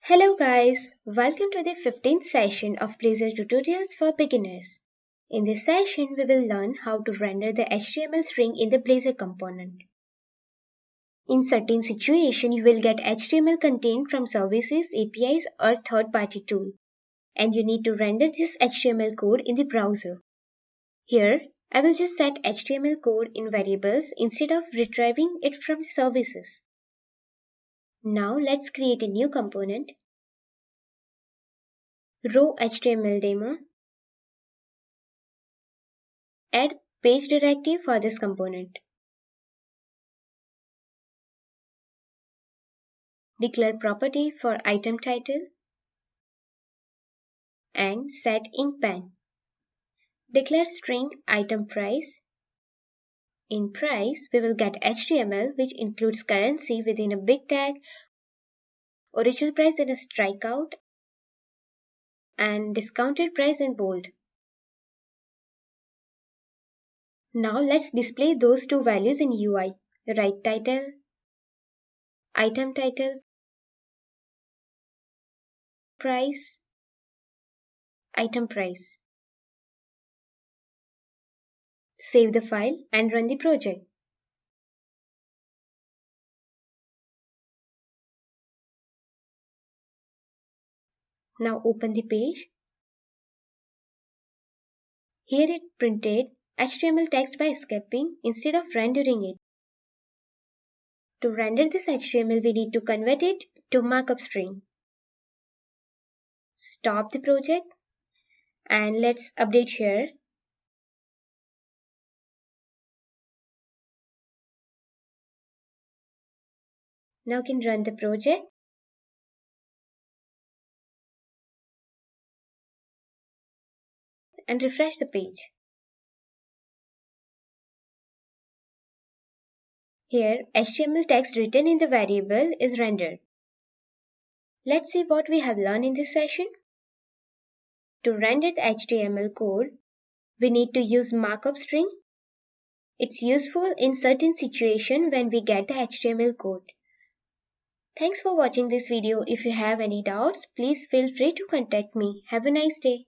Hello guys, welcome to the 15th session of Blazor tutorials for beginners. In this session, we will learn how to render the HTML string in the Blazor component. In certain situations, you will get HTML content from services, APIs or third-party tool, and you need to render this HTML code in the browser. Here, I will just set HTML code in variables instead of retrieving it from the services. Now let's create a new component. Row HTML demo. Add page directive for this component. Declare property for item title and set ink pen. Declare string item price. In price, we will get HTML which includes currency within a big tag, original price in a strikeout, and discounted price in bold. Now let's display those two values in UI. Write title, item title, price, item price. Save the file and run the project. Now open the page. Here it printed HTML text by escaping instead of rendering it. To render this HTML, we need to convert it to markup string. Stop the project and let's update here. Now you can run the project. And refresh the page. Here, HTML text written in the variable is rendered. Let's see what we have learned in this session. To render the HTML code, we need to use markup string. It's useful in certain situations when we get the HTML code. Thanks for watching this video. If you have any doubts, please feel free to contact me. Have a nice day.